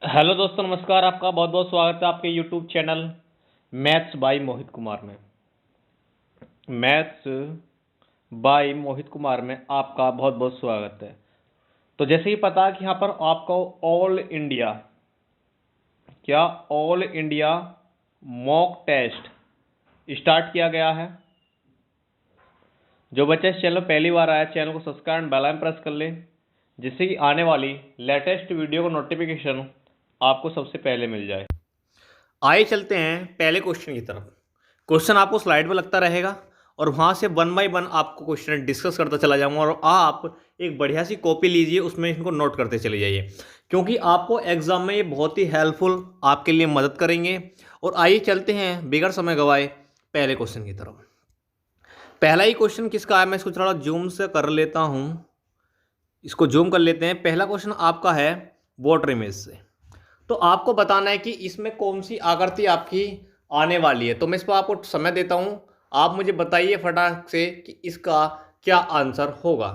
Hello दोस्तों, नमस्कार। आपका बहुत बहुत स्वागत है आपके YouTube channel maths by Mohit Kumar में। मैथ्स बाय मोहित कुमार में आपका बहुत बहुत स्वागत है। तो जैसे ही पता है कि यहाँ पर आपको all India mock test start किया गया है। जो बच्चे इस चैनल पर पहली बार आया, चैनल को सब्सक्राइब बेल आइकन प्रेस कर लें, जिससे कि आने वाली लेटेस्ट वीडियो का नोटिफिकेशन आपको सबसे पहले मिल जाए। आइए चलते हैं पहले क्वेश्चन की तरफ। क्वेश्चन आपको स्लाइड पर लगता रहेगा और वहाँ से 1 बाय 1 आपको क्वेश्चन डिस्कस करता चला जाऊँगा और आप एक बढ़िया सी कॉपी लीजिए, उसमें इनको नोट करते चले जाइए, क्योंकि आपको एग्जाम में ये बहुत ही हेल्पफुल आपके लिए मदद करेंगे। और आइए चलते हैं बिगड़ समय गवाए पहले क्वेश्चन की तरफ। पहला ही क्वेश्चन किसका है, मैं इसको थोड़ा जूम से कर लेता हूँ, इसको जूम कर लेते हैं। पहला क्वेश्चन आपका है वाटर इमेज से। तो आपको बताना है कि इसमें कौन सी आकृति आपकी आने वाली है। तो मैं इस पर आपको समय देता हूं, आप मुझे बताइए फटाक से कि इसका क्या आंसर होगा।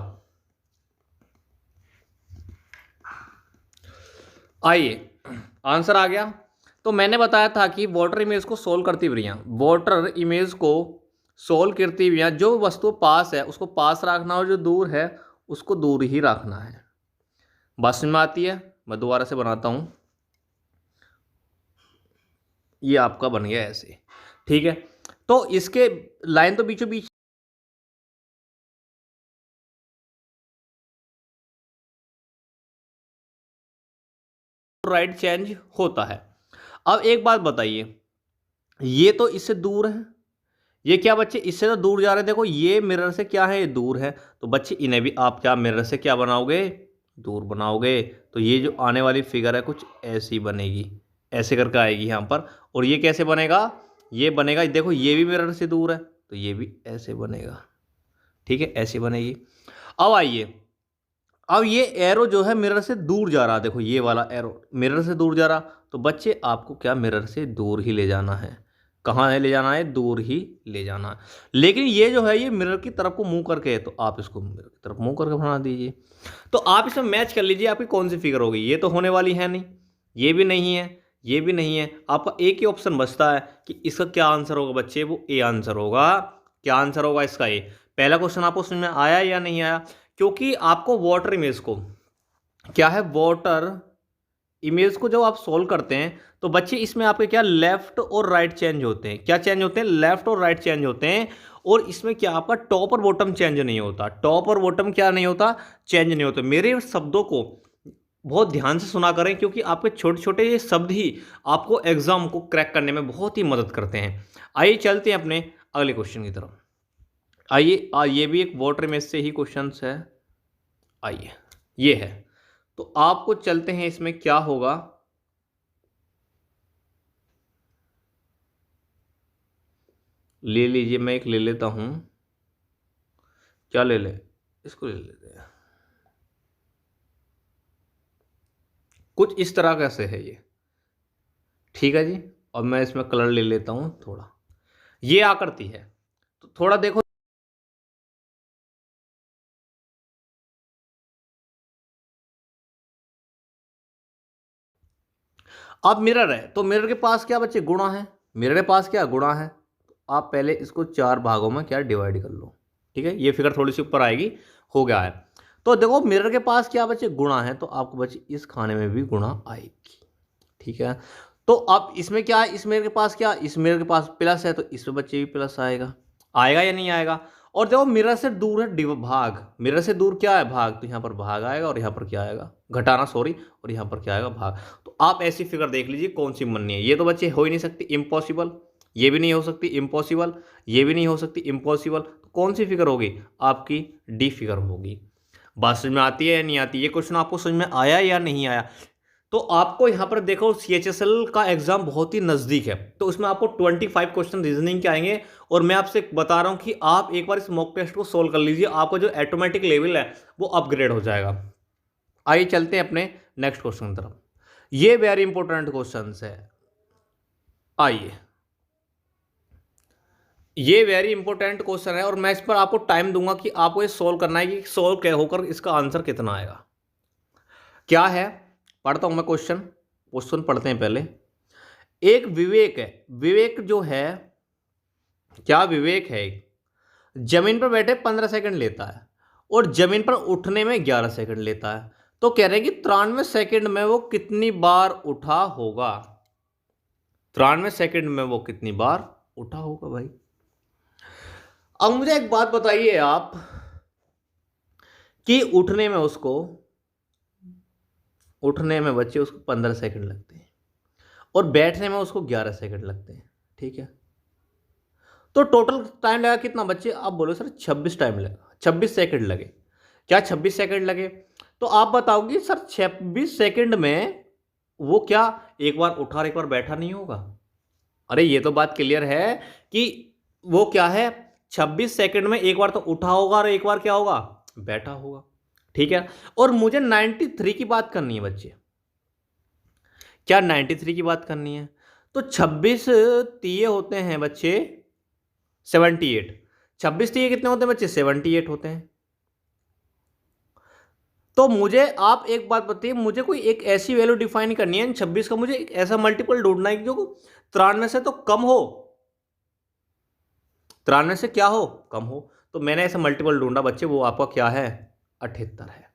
आइए, आंसर आ गया। तो मैंने बताया था कि वाटर इमेज को सोल्व करती हुई, वाटर इमेज को सोल्व करती हुई जो वस्तु पास है उसको पास रखना और जो दूर है उसको दूर ही रखना है। बात समझ में आती है? मैं दोबारा से बनाता हूं। ये आपका बन गया ऐसे, ठीक है। तो इसके लाइन तो बीचों बीच राइट चेंज होता है। अब एक बात बताइए, ये तो इससे दूर है, ये क्या बच्चे इससे तो दूर जा रहे हैं। देखो ये मिरर से क्या है, ये दूर है, तो बच्चे इन्हें भी आप क्या मिरर से क्या बनाओगे, दूर बनाओगे। तो ये जो आने वाली फिगर है कुछ ऐसी बनेगी, ऐसे करके आएगी यहाँ पर। और ये कैसे बनेगा, ये बनेगा, देखो ये भी मिरर से दूर है तो ये भी ऐसे बनेगा, ठीक है, ऐसी बनेगी। अब आइए, अब ये एरो जो है मिरर से दूर जा रहा, देखो ये वाला एरो मिरर से दूर जा रहा, तो बच्चे आपको क्या मिरर से दूर ही ले जाना है। कहाँ है ले जाना है, दूर ही ले जाना है। लेकिन ये जो है ये मिरर की तरफ को मुंह करके है, तो आप इसको मिरर की तरफ मुंह करके बना दीजिए। तो आप इसमें मैच कर लीजिए आपकी कौन सी फिगर होगी। ये तो होने वाली है नहीं, ये भी नहीं है, ये भी नहीं है। आपका एक ही ऑप्शन बचता है कि इसका क्या आंसर होगा बच्चे, वो ए आंसर होगा। क्या आंसर होगा इसका? ए। पहला क्वेश्चन आपको समझ में आया या नहीं आया? क्योंकि आपको वाटर इमेज को क्या है, वाटर इमेज को जब आप सॉल्व करते हैं तो बच्चे इसमें आपके क्या लेफ्ट और राइट चेंज होते हैं। क्या चेंज होते हैं? लेफ्ट और राइट चेंज होते हैं। और इसमें क्या आपका टॉप और बॉटम चेंज नहीं होता। टॉप और बॉटम क्या नहीं होता, चेंज नहीं होते। मेरे शब्दों को बहुत ध्यान से सुना करें, क्योंकि आपके छोटे छोटे ये शब्द ही आपको एग्जाम को क्रैक करने में बहुत ही मदद करते हैं। आइए चलते हैं अपने अगले क्वेश्चन की तरफ। आइए, ये भी एक वाटर इमेज से ही क्वेश्चन है। आइए, ये है, तो आपको चलते हैं इसमें क्या होगा। ले लीजिए, मैं एक ले लेता हूं। क्या ले ले, इसको ले लेते हैं। कुछ इस तरह कैसे है ये, ठीक है जी। और मैं इसमें कलर ले लेता हूं थोड़ा। ये आकृति है, तो थोड़ा देखो। अब मिरर है, तो मिरर के पास क्या बच्चे, गुणा है। मिरर के पास क्या गुणा है, तो आप पहले इसको 4 भागों में क्या डिवाइड कर लो, ठीक है। ये फिगर थोड़ी सी ऊपर आएगी, हो गया है। तो देखो मिरर के पास क्या बच्चे, गुणा है, तो आपको बच्चे इस खाने में भी गुणा आएगी, ठीक है। तो अब इसमें क्या है, इस मिरर के पास क्या, इस मिरर के पास प्लस है, तो इसमें बच्चे भी प्लस आएगा। आएगा या नहीं आएगा? और देखो मिरर से दूर है भाग, मिरर से दूर क्या है, भाग, तो यहाँ पर भाग आएगा और यहाँ पर क्या आएगा, घटाना सॉरी, और यहाँ पर क्या आएगा, भाग। तो आप ऐसी फिगर देख लीजिए कौन सी बननी है। ये तो बच्चे हो ही नहीं सकती, इम्पॉसिबल। ये भी नहीं हो सकती, इम्पॉसिबल। ये भी नहीं हो सकती, इम्पॉसिबल। तो कौन सी फिगर होगी आपकी, डी फिगर होगी। बात समझ में आती है या नहीं आती? ये क्वेश्चन आपको समझ में आया या नहीं आया? तो आपको यहाँ पर देखो सीएचएसएल का एग्जाम बहुत ही नज़दीक है, तो उसमें आपको 25 क्वेश्चन रीजनिंग के आएंगे। और मैं आपसे बता रहा हूँ कि आप एक बार इस मॉक टेस्ट को सोल्व कर लीजिए, आपका जो ऑटोमेटिक लेवल है वो अपग्रेड हो जाएगा। आइए चलते हैं अपने नेक्स्ट क्वेश्चन की तरफ। ये वेरी इंपॉर्टेंट क्वेश्चन है। आइए, ये वेरी इंपॉर्टेंट क्वेश्चन है और मैं इस पर आपको टाइम दूंगा कि आपको ये सोल्व करना है कि सोल्व होकर इसका आंसर कितना आएगा। क्या है, पढ़ता हूं मैं क्वेश्चन। क्वेश्चन पढ़ते हैं पहले। एक विवेक है, विवेक जो है, क्या विवेक है, जमीन पर बैठे 15 सेकंड लेता है और जमीन पर उठने में 11 सेकंड लेता है। तो कह रहे हैं कि 93 सेकंड में वो कितनी बार उठा होगा। 93 सेकंड में वो कितनी बार उठा होगा भाई। अब मुझे एक बात बताइए आप कि उठने में बच्चे उसको 15 सेकंड लगते हैं और बैठने में उसको 11 सेकंड लगते हैं, ठीक है। तो टोटल टाइम लगा कितना बच्चे, आप बोलो सर 26 टाइम लगा, 26 सेकंड लगे। क्या 26 सेकंड लगे? तो आप बताओगे सर 26 सेकंड में वो क्या एक बार उठा और एक बार बैठा नहीं होगा? अरे ये तो बात क्लियर है कि वो क्या है, 26 सेकंड में एक बार तो उठा होगा और एक बार क्या होगा, बैठा होगा, ठीक है। और मुझे 93 की बात करनी है बच्चे। क्या 93 की बात करनी है? तो 26 तीये होते हैं बच्चे 78। 26 तीये कितने होते हैं बच्चे? 78 होते हैं। तो मुझे आप एक बात बताइए, मुझे कोई एक ऐसी वैल्यू डिफाइन करनी है 26 का, मुझे एक ऐसा मल्टीपल ढूंढना है जो 93 से तो कम हो, 93 से क्या हो, कम हो। तो मैंने ऐसा मल्टीपल ढूंढा बच्चे, वो आपका क्या है, 78 है,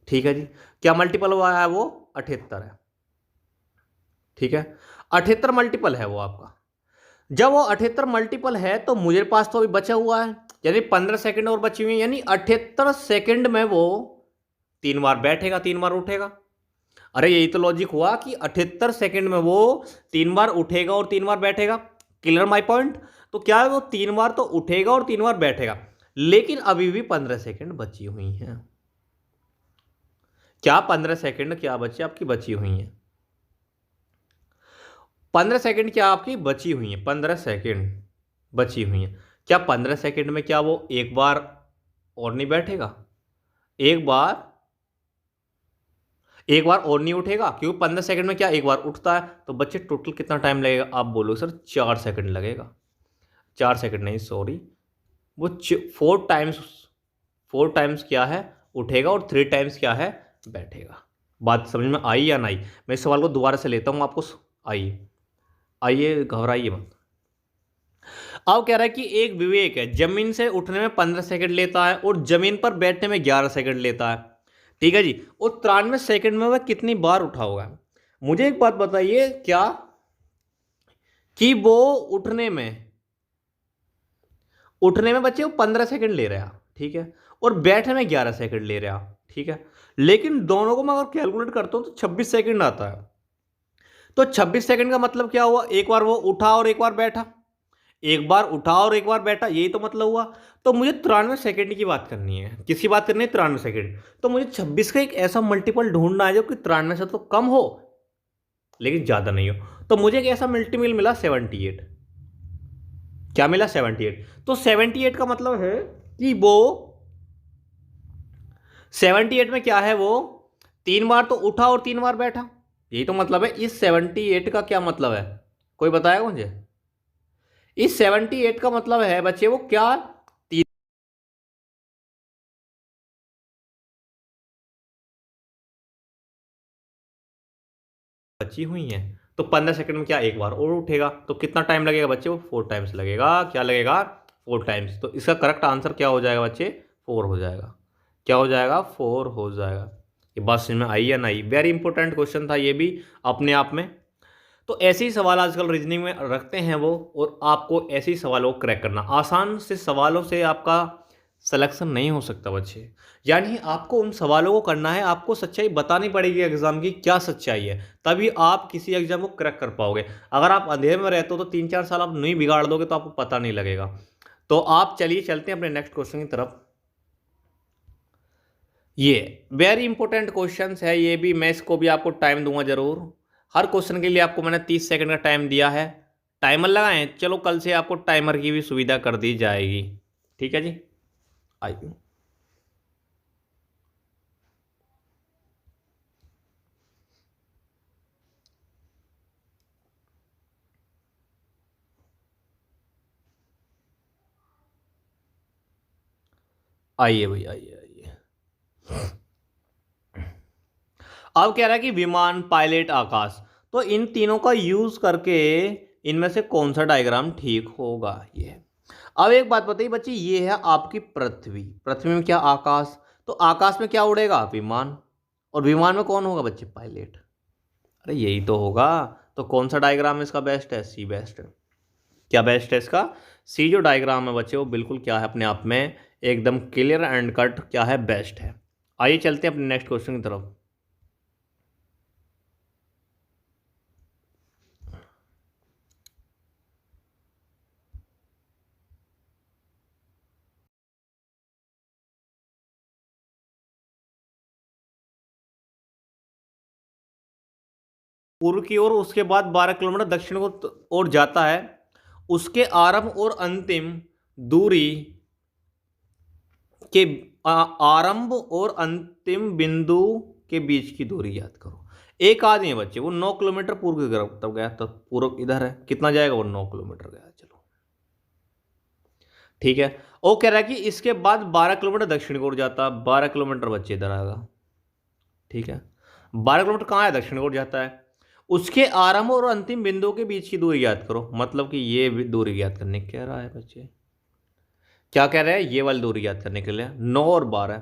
ठीक है जी। क्या मल्टीपल हुआ है वो, 78 है, ठीक है। 78 मल्टीपल है वो आपका। जब वो 78 मल्टीपल है तो मुझे पास तो अभी बचा हुआ है, यानी 15 सेकंड और बची हुई है, यानी 78 सेकंड में वो 3 बार बैठेगा 3 बार उठेगा। अरे यही तो लॉजिक हुआ कि 78 सेकंड में वो 3 बार उठेगा और 3 बार बैठेगा। Clear my point? तो क्या है, वो 3 बार तो उठेगा और 3 बार बैठेगा, लेकिन अभी भी 15 सेकंड बची हुई हैं। क्या 15 सेकंड क्या बच्चे आपकी बची हुई हैं? 15 सेकंड क्या आपकी बची हुई है, 15 सेकंड बची हुई है। क्या 15 सेकंड में क्या वो एक बार और नहीं बैठेगा, एक बार और नहीं उठेगा? क्योंकि 15 सेकंड में क्या एक बार उठता है। तो बच्चे टोटल कितना टाइम लगेगा, आप बोलो सर 4 सेकंड लगेगा। 4 सेकंड नहीं, सॉरी, वो 4 टाइम्स क्या है, उठेगा और 3 टाइम्स क्या है, बैठेगा। बात समझ में आई या नहीं? मैं इस सवाल को दोबारा से लेता हूं आपको, आइए आइए, घबराइए मत। अब कह रहा है कि एक विवेक है, जमीन से उठने में 15 सेकंड लेता है और जमीन पर बैठने में 11 सेकंड लेता है, ठीक है जी। और 93 सेकंड में वह कितनी बार उठा होगा। मुझे एक बात बताइए, क्या कि वो उठने में बच्चे वो 15 सेकंड ले रहा, ठीक है, और बैठने में 11 सेकंड ले रहा, ठीक है। लेकिन दोनों को मैं अगर कैलकुलेट करता हूं तो 26 सेकंड आता है। तो 26 सेकंड का मतलब क्या हुआ, एक बार वो उठा और एक बार बैठा, एक बार उठा और एक बार बैठा, यही तो मतलब हुआ। तो मुझे 93 सेकंड की बात करनी है, किसकी बात करनी है, 93 सेकंड। तो मुझे 26 का एक ऐसा मल्टीपल ढूंढना है जो कि 93 से तो कम हो लेकिन ज्यादा नहीं हो। तो मुझे एक ऐसा मल्टीपल मिला 78। क्या मिला, 78। तो 78 का मतलब है कि वो 78 में क्या है, वो 3 बार तो उठा और 3 बार बैठा, यही तो मतलब है। इस 78 का क्या मतलब है, कोई बताएगा मुझे? इस 78 का मतलब है बच्चे वो क्या, बची हुई हैं। तो 15 सेकंड में क्या एक बार और उठेगा, तो कितना टाइम लगेगा बच्चे, वो 4 टाइम्स लगेगा। क्या लगेगा, 4 टाइम्स। तो इसका करेक्ट आंसर क्या हो जाएगा बच्चे, 4 हो जाएगा। क्या हो जाएगा, 4 हो जाएगा। ये बात समझ में आई या नहीं? वेरी इंपॉर्टेंट क्वेश्चन था ये भी अपने आप में। तो ऐसे ही सवाल आजकल रीजनिंग में रखते हैं वो, और आपको ऐसे ही सवालों को क्रैक करना। आसान से सवालों से आपका सिलेक्शन नहीं हो सकता बच्चे, यानी आपको उन सवालों को करना है, आपको सच्चाई बतानी पड़ेगी एग्जाम की क्या सच्चाई है, तभी आप किसी एग्जाम को क्रैक कर पाओगे। अगर आप अंधेरे में रहते हो तो 3-4 साल आप नहीं बिगाड़ दोगे तो आपको पता नहीं लगेगा। तो आप चलिए चलते हैं अपने नेक्स्ट क्वेश्चन की तरफ। ये वेरी इंपॉर्टेंट क्वेश्चन है, ये भी मैं इसको भी आपको टाइम दूंगा जरूर। हर क्वेश्चन के लिए आपको मैंने 30 सेकंड का टाइम दिया है। टाइमर लगाएं, चलो कल से आपको टाइमर की भी सुविधा कर दी जाएगी, ठीक है जी। आइए, आइए भाई, आइए आइए। अब कह रहा है कि विमान, पायलट, आकाश। तो इन तीनों का यूज करके इनमें से कौन सा डायग्राम ठीक होगा ये। अब एक बात बताइए बच्चे, ये है आपकी पृथ्वी। पृथ्वी में क्या आकाश, तो आकाश में क्या उड़ेगा, विमान। और विमान में कौन होगा बच्चे, पायलट। अरे यही तो होगा। तो कौन सा डायग्राम इसका बेस्ट है, सी बेस्ट है। क्या बेस्ट है इसका, सी जो डायग्राम है बच्चे वो बिल्कुल क्या है अपने आप में एकदम क्लियर एंड कट क्या है, बेस्ट है। आइए चलते हैं अपने नेक्स्ट क्वेश्चन की तरफ। पूर्व की ओर उसके बाद 12 किलोमीटर दक्षिण को ओर जाता है, उसके आरंभ और अंतिम दूरी के आरंभ और अंतिम बिंदु के बीच की दूरी याद करो। एक आदमी है बच्चे, वो 9 किलोमीटर पूर्व की तरफ तब गया, तो पूर्व इधर है, कितना जाएगा, वो 9 किलोमीटर गया। चलो ठीक है। वो कह रहा है कि इसके बाद 12 किलोमीटर दक्षिण की ओर जाता, 12 किलोमीटर बच्चे इधर आएगा। ठीक है, 12 किलोमीटर कहाँ है, दक्षिण की ओर जाता है। उसके आरंभ और अंतिम बिंदु के बीच की दूरी याद करो, मतलब कि ये दूरी याद करने कह रहा है बच्चे। क्या कह रहे हैं, ये वाली दूरी याद करने के लिए 9 और 12,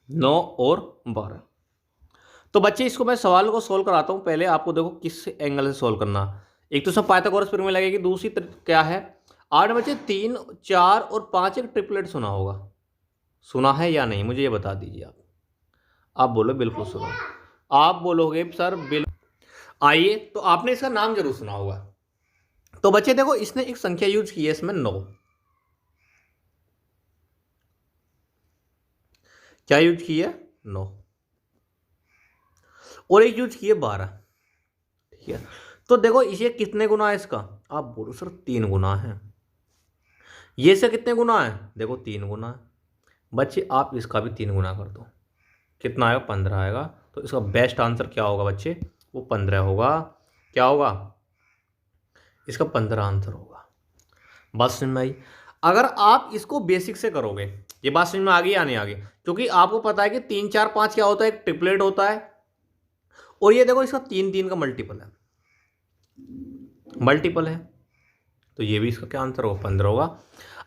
9 और 12। तो बच्चे इसको मैं सवाल को सोल्व कराता हूं, पहले आपको देखो किस एंगल से सोल्व करना। एक तो सब पाइथागोरस प्रमेय लगेगी, दूसरी क्या है, आठ बच्चे 3, 4 और 5 एक ट्रिपलेट सुना होगा, सुना है या नहीं मुझे ये बता दीजिए आप बोलो बिल्कुल सुना, आप बोलोगे सर बिल्कुल। आइए, तो आपने इसका नाम जरूर सुना होगा। तो बच्चे देखो इसने एक संख्या यूज की है इसमें 9, क्या यूज की है, 9, और एक यूज की है 12। ठीक है, तो देखो इसे कितने गुना है इसका, आप बोलो सर 3 गुना है। ये से कितने गुना है, देखो 3 गुना है। बच्चे आप इसका भी 3 गुना कर दो, कितना आएगा, 15 आएगा। तो इसका बेस्ट आंसर क्या होगा बच्चे, वो 15 होगा। क्या होगा, इसका 15 आंसर होगा। बात समझ में आई। अगर आप इसको बेसिक से करोगे, ये बात समझ में आ गई या नहीं आ गई, क्योंकि आपको पता है कि 3, 4, 5 क्या होता है, एक ट्रिपलेट होता है। और ये देखो इसका 3, 3 का मल्टीपल है, मल्टीपल है, तो ये भी इसका क्या आंसर होगा, 15 होगा।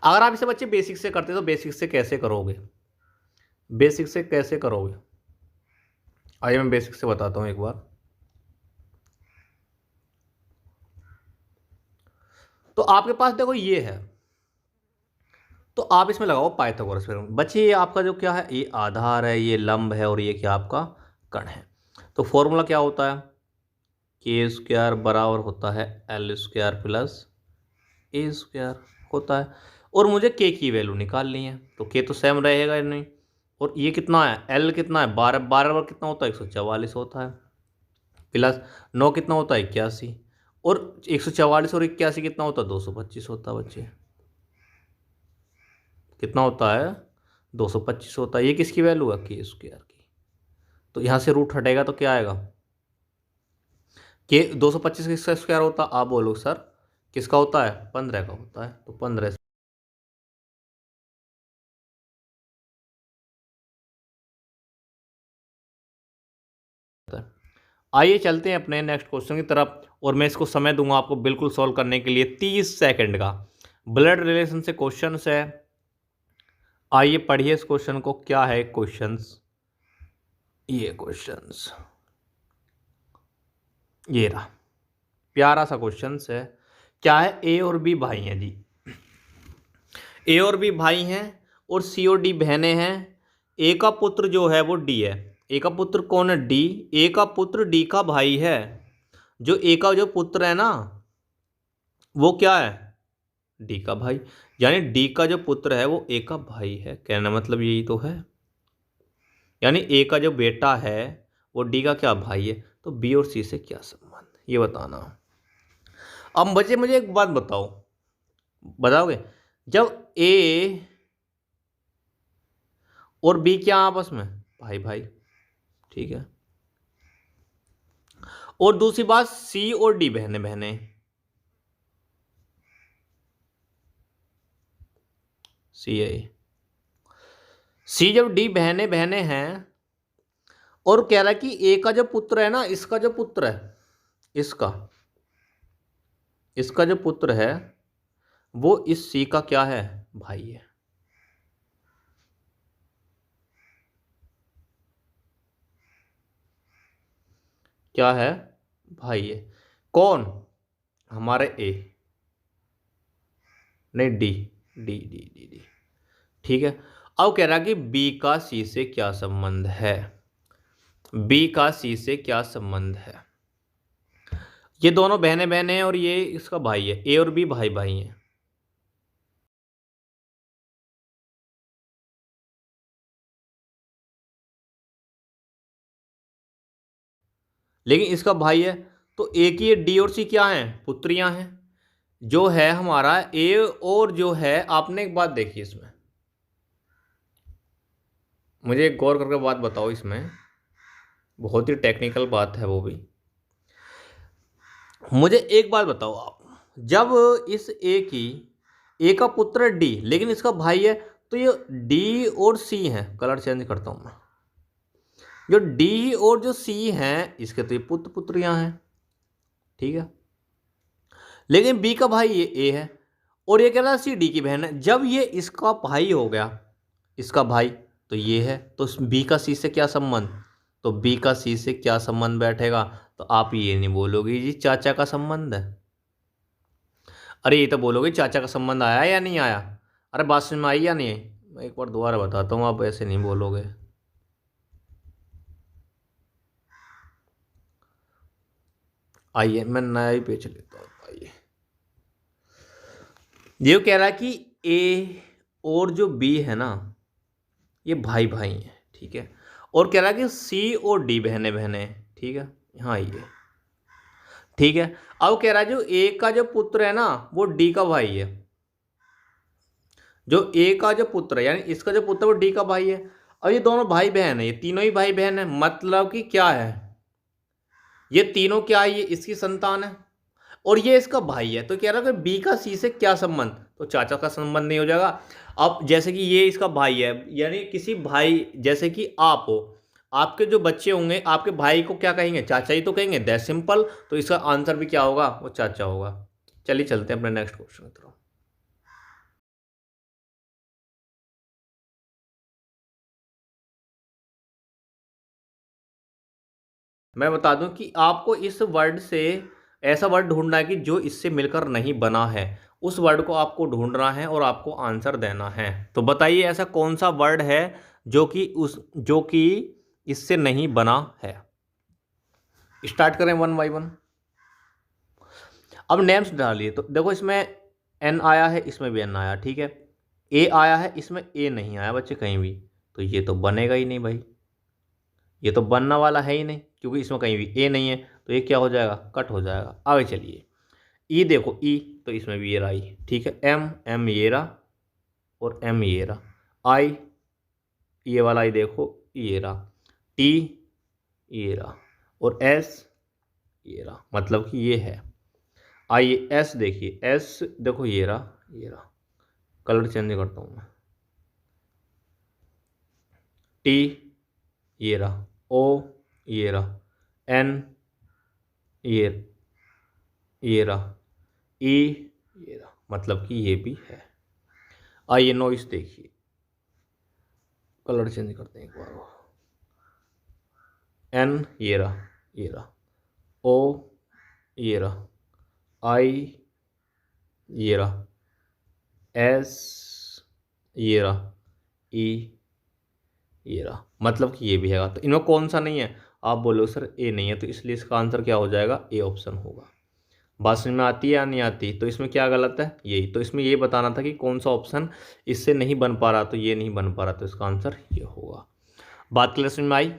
अगर आप इसे बच्चे बेसिक से करते तो बेसिक से कैसे करोगे, बेसिक से कैसे करोगे, आइए मैं बेसिक से बताता हूं एक बार। तो आपके पास देखो ये है, तो आप इसमें लगाओ पाइथागोरस थ्योरम। बच्चे ये आपका जो क्या है, ये आधार है, ये लंब है, और ये क्या आपका कण है। तो फॉर्मूला क्या होता है, के स्क्वायर बराबर होता है एल स्क्वायर प्लस ए स्क्वायर होता है। और मुझे के की वैल्यू निकालनी है, तो के तो सेम रहेगा या नहीं। और ये कितना है, एल कितना है, 12, 12 बार कितना होता है, 144 होता है। प्लस 9 कितना होता है, 81। और 144 और 81 कितना होता है, 225 होता है बच्चे। कितना होता है, 225 होता है। ये किसकी वैल्यू है, के स्क्वायर की। तो यहाँ से रूट हटेगा तो क्या आएगा, के 225 किसका स्क्वायर होता है, आप बोलो सर किसका होता है, 15 का होता है। तो 15 आइए चलते हैं अपने नेक्स्ट क्वेश्चन की तरफ, और मैं इसको समय दूंगा आपको बिल्कुल सॉल्व करने के लिए 30 सेकंड का। ब्लड रिलेशन से क्वेश्चन है, आइए पढ़िए इस क्वेश्चन को। क्या है क्वेश्चंस, ये क्वेश्चंस ये रहा, प्यारा सा क्वेश्चन है। क्या है, ए और बी भाई हैं जी, ए और बी भाई हैं और सी और डी बहनें हैं। ए का पुत्र जो है वो डी है। ए का पुत्र कौन है, डी। ए का पुत्र डी का भाई है। जो ए का जो पुत्र है ना, वो क्या है, डी का भाई। यानी डी का जो पुत्र है वो ए का भाई है, कहना मतलब यही तो है। यानी ए का जो बेटा है वो डी का क्या, भाई है। तो बी और सी से क्या संबंध, ये बताना। अब बच्चे मुझे एक बात बताओ, बताओगे, जब ए और बी क्या आपस में, भाई भाई, ठीक है। और दूसरी बात, सी और डी बहने बहने, सी ए, सी जब डी बहने बहने हैं, और कह रहा है कि ए का जो पुत्र है ना, इसका जो पुत्र है, इसका इसका जो पुत्र है वो इस सी का क्या है, भाई है। क्या है, भाई है। कौन, हमारे ए, नहीं D, D D D D. ठीक है। अब कह रहा कि बी का सी से क्या संबंध है, बी का सी से क्या संबंध है। ये दोनों बहने बहने हैं और ये इसका भाई है, ए और बी भाई भाई हैं। लेकिन इसका भाई है, तो ए की ये डी और सी क्या हैं, पुत्रियां हैं। जो है हमारा ए और जो है, आपने एक बात देखी इसमें, मुझे एक गौर करके बात बताओ, इसमें बहुत ही टेक्निकल बात है वो भी। मुझे एक बात बताओ आप, जब इस ए का पुत्र डी लेकिन इसका भाई है, तो ये डी और सी हैं, कलर चेंज करता हूं मैं, जो डी और जो सी हैं इसके तो ये पुत्र पुत्रियां हैं, ठीक है। लेकिन बी का भाई ये ए है और ये कह रहा है सी डी की बहन है। जब ये इसका भाई हो गया, इसका भाई, तो ये है, तो बी का सी से क्या संबंध, तो बी का सी से क्या संबंध बैठेगा, तो आप ये नहीं बोलोगे जी चाचा का संबंध है, अरे ये तो बोलोगे चाचा का संबंध आया या नहीं आया। अरे बात समझ में आई या नहीं, मैं एक बार दोबारा बताता हूँ, आप ऐसे नहीं बोलोगे। आइए मैं नया ही पेज लेता हूँ, आइए। ये कह रहा है कि ए और जो बी है ना, ये भाई भाई हैं, ठीक है। और कह रहा है कि सी और डी बहने बहने हैं, ठीक है। यहाँ आइए, ठीक है। अब कह रहा है जो ए का जो पुत्र है ना वो डी का भाई है, जो ए का जो पुत्र है यानी इसका जो पुत्र है वो डी का भाई है। और ये दोनों भाई बहन है, ये तीनों ही भाई बहन है, मतलब कि क्या है, ये तीनों क्या है, ये इसकी संतान है और ये इसका भाई है। तो कह रहा है कि बी का सी से क्या संबंध, तो चाचा का संबंध नहीं हो जाएगा। अब जैसे कि ये इसका भाई है, यानी किसी भाई, जैसे कि आप हो, आपके जो बच्चे होंगे आपके भाई को क्या कहेंगे, चाचा ही तो कहेंगे, दैट सिंपल। तो इसका आंसर भी क्या होगा, वो चाचा होगा। चलिए चलते हैं अपने नेक्स्ट क्वेश्चन की तरफ। मैं बता दूं कि आपको इस वर्ड से ऐसा वर्ड ढूंढना है कि जो इससे मिलकर नहीं बना है, उस वर्ड को आपको ढूंढना है और आपको आंसर देना है। तो बताइए ऐसा कौन सा वर्ड है जो कि इससे नहीं बना है। स्टार्ट करें वन बाई वन। अब नेम्स डालिए, तो देखो इसमें एन आया है, इसमें भी एन आया, ठीक है। ए आया है, इसमें ए नहीं आया बच्चे कहीं भी, तो ये तो बनेगा ही नहीं भाई, ये तो बनने वाला है ही नहीं, क्योंकि इसमें कहीं भी ए नहीं है, तो ये क्या हो जाएगा, कट हो जाएगा। आगे चलिए, ई देखो, ई तो इसमें भी ये रहा आई, ठीक है। एम, एम ये रहा और एम ये रहा। आई, ये वाला आई देखो ये रहा। टी ये रहा और एस ये रहा, मतलब कि ये है। आइए एस देखिए, एस देखो ये रहा, ये रहा। कलर चेंज करता हूँ मैं। टी ये रहा, ओ ये रहा, एन ये ये रहा, ई ये रहा, मतलब कि ये भी है। आइए नॉइस देखिए, कलर चेंज करते हैं एक बार। एन ये रहा, ये रहा। ओ ये रहा, आई ये रहा, एस ये रहा, ई ये रहा, मतलब कि ये भी है। तो इनमें कौन सा नहीं है, आप बोलो सर ए नहीं है, तो इसलिए इसका आंसर क्या हो जाएगा, ए ऑप्शन होगा। बात समझ में आती है या नहीं आती, तो इसमें क्या गलत है, यही तो इसमें ये बताना था कि कौन सा ऑप्शन इससे नहीं बन पा रहा, तो ये नहीं बन पा रहा, तो इसका आंसर ये होगा। बात क्लियर समझ में आई।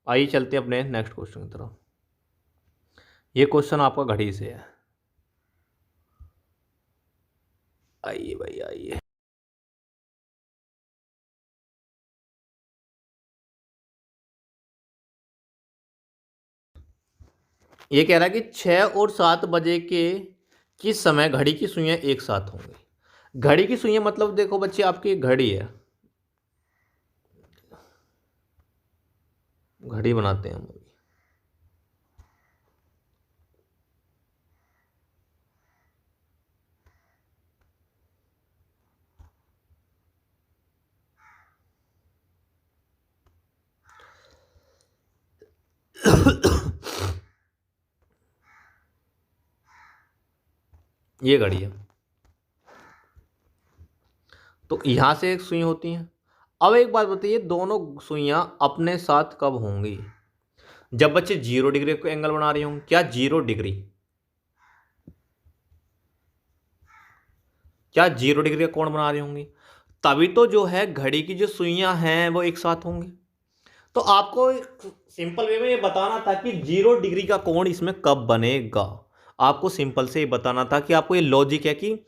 आइए चलते हैं अपने नेक्स्ट क्वेश्चन की तरफ। ये क्वेश्चन आपका घड़ी से है, आइए भाई आइए। ये कह रहा है कि 6 और 7 बजे के किस समय घड़ी की सुइयां एक साथ होंगी। घड़ी की सुइयां मतलब देखो बच्चे, आपकी घड़ी है, घड़ी बनाते हैं हम अभी। ये घड़ी है, तो यहां से एक सुई होती है। अब एक बात बताइए, दोनों सुइयां अपने साथ कब होंगी? जब बच्चे 0 डिग्री को एंगल बना रही होंगी। क्या 0 डिग्री, क्या 0 डिग्री का कोण बना रही होंगी? तभी तो जो है घड़ी की जो सुइयां हैं वो एक साथ होंगी। तो आपको सिंपल वे में ये बताना था कि 0 डिग्री का कोण इसमें कब बनेगा। आपको सिंपल से ये बताना था कि आपको ये लॉजिक है कि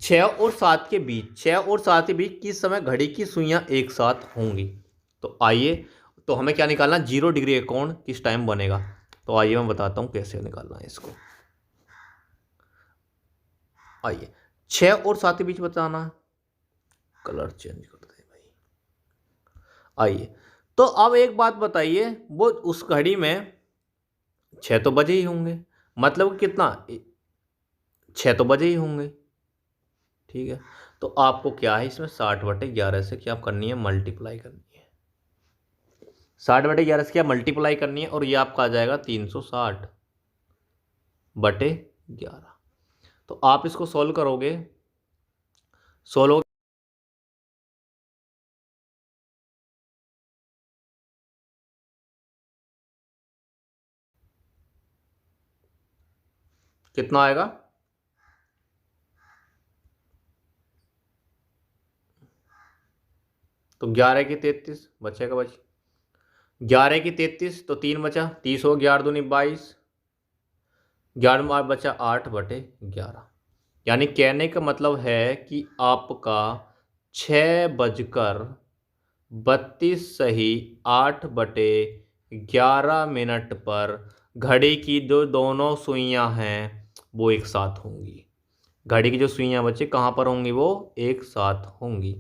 6 और 7 के बीच, 6 और 7 के बीच किस समय घड़ी की सुइयां एक साथ होंगी। तो आइए, तो हमें क्या निकालना, 0 डिग्री का कोण किस टाइम बनेगा। तो आइए मैं बताता हूं कैसे निकालना है इसको। आइए, 6 और 7 के बीच बताना है। कलर चेंज कर दे भाई। आइए, तो अब एक बात बताइए, वो उस घड़ी में 6 तो बजे ही होंगे, मतलब कितना, 6 तो बजे ही होंगे। ठीक है, तो आपको क्या है इसमें 60/11 से क्या करनी है, मल्टीप्लाई करनी है। 60/11 से क्या मल्टीप्लाई करनी है, और ये आपका आ जाएगा 360/11। तो आप इसको सॉल्व करोगे, सोल्व कितना आएगा, तो 11 की 33 बचेगा बच, 11 की 33, तो 3 बचा, 30 हो, 11×2 = 22, 11 बचा 8/11। यानी कहने का मतलब है कि आपका 6:32 सही 8/11 पर घड़ी की जो दोनों सुइयां हैं वो एक साथ होंगी। घड़ी की जो सुइयां बच्चे कहाँ पर होंगी, वो एक साथ होंगी।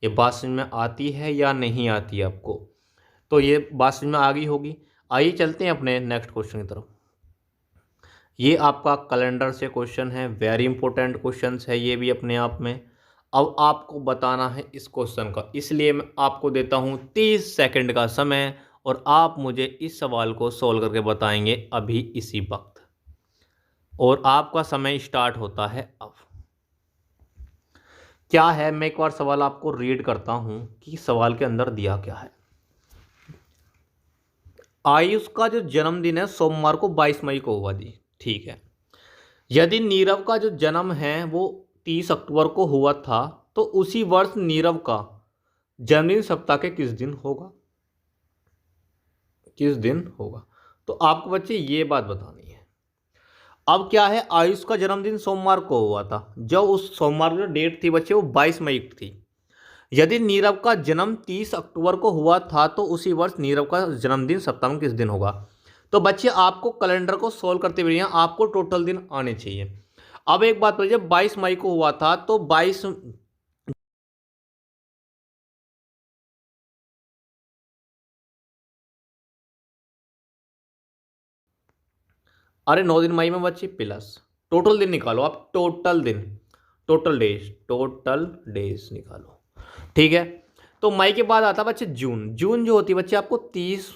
ये बात समझ में आती है या नहीं आती है आपको? तो ये बात समझ में आ गई होगी। आइए चलते हैं अपने नेक्स्ट क्वेश्चन की तरफ। ये आपका कैलेंडर से क्वेश्चन है, वेरी इंपॉर्टेंट क्वेश्चन है ये भी अपने आप में। अब आपको बताना है इस क्वेश्चन का, इसलिए मैं आपको देता हूँ 30 सेकंड का समय, और आप मुझे इस सवाल को सोल्व करके बताएंगे अभी इसी वक्त। और आपका समय स्टार्ट होता है अब। क्या है, मैं एक बार सवाल आपको रीड करता हूं कि सवाल के अंदर दिया क्या है। आयुष का जो जन्मदिन है सोमवार को 22 मई को हुआ जी, ठीक है। यदि नीरव का जो जन्म है वो 30 अक्टूबर को हुआ था, तो उसी वर्ष नीरव का जन्मदिन सप्ताह के किस दिन होगा, किस दिन होगा। तो आपको बच्चे ये बात बतानी है। अब क्या है, आयुष का जन्मदिन सोमवार को हुआ था, जो उस सोमवार की जो डेट थी बच्चे वो 22 मई थी। यदि नीरव का जन्म 30 अक्टूबर को हुआ था, तो उसी वर्ष नीरव का जन्मदिन सप्ताह में किस दिन होगा। तो बच्चे आपको कैलेंडर को सोल्व करते हुए आपको टोटल दिन आने चाहिए। अब एक बात बताइए, 22 मई को हुआ था तो 22, अरे 9 दिन मई में बच्चे प्लस टोटल दिन निकालो आप, टोटल दिन, टोटल डेज, टोटल डेज निकालो। ठीक है, तो मई के बाद आता है बच्चे जून। जून जो होती है बच्चे आपको 30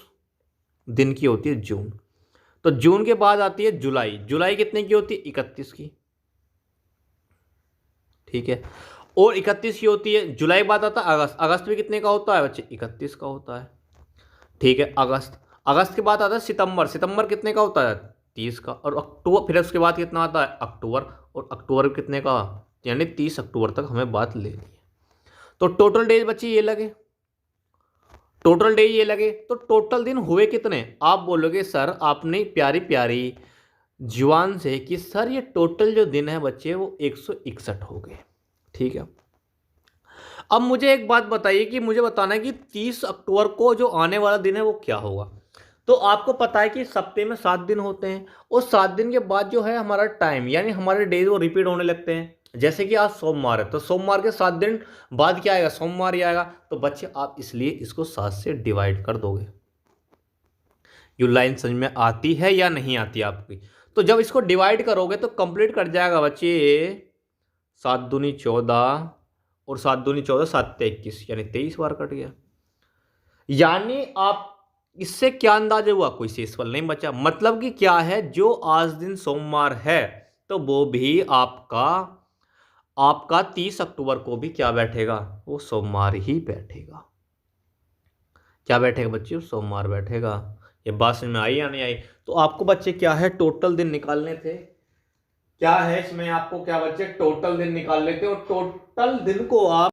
दिन की होती है जून। तो जून के बाद आती है जुलाई। जुलाई कितने की होती है, 31 की। ठीक है, और 31 की होती है। जुलाई बाद आता है अगस्त। अगस्त में कितने का होता है बच्चे, 31 का होता है। ठीक है, अगस्त। अगस्त के बाद आता है सितंबर। सितंबर कितने का होता है, 30 का। और अक्टूबर, फिर उसके बाद कितना आता है, अक्टूबर। और अक्टूबर कितने का, यानी 30 अक्टूबर तक हमें बात लेनी है। तो टोटल डेज बच्चे ये लगे, टोटल डे ये लगे, तो टोटल दिन हुए कितने। आप बोलोगे सर आपने प्यारी प्यारी जुबान से कि सर ये टोटल जो दिन है बच्चे वो 161 हो गए। ठीक है, अब मुझे एक बात बताइए कि मुझे बताना है कि 30 अक्टूबर को जो आने वाला दिन है वो क्या होगा। तो आपको पता है कि सप्ताह में 7 दिन होते हैं, और 7 दिन के बाद जो है हमारा टाइम यानी हमारे डेज वो रिपीट होने लगते हैं। जैसे कि आज सोमवार है, तो सोमवार के 7 दिन बाद क्या आएगा, सोमवार ही आएगा। तो बच्चे आप इसलिए इसको 7 से डिवाइड कर दोगे। ये लाइन समझ में आती है या नहीं आती आपकी? तो जब इसको डिवाइड करोगे तो कंप्लीट कर जाएगा बच्चे, 7×2 = 14, और 7×2 = 7×3 = 21, यानी 23 बार कट गया। यानी आप इससे क्या अंदाजा हुआ, कोई शेषफल नहीं बचा। मतलब कि क्या है, जो आज दिन सोमवार है तो वो भी आपका आपका 30 अक्टूबर को भी क्या बैठेगा, वो सोमवार ही बैठेगा। क्या बैठेगा बच्चे, सोमवार बैठेगा। ये बात समझ में आई या नहीं आई? तो आपको बच्चे क्या है, टोटल दिन निकालने थे। क्या है इसमें आपको, क्या बच्चे, टोटल दिन निकाल लेते और टोटल दिन को आप,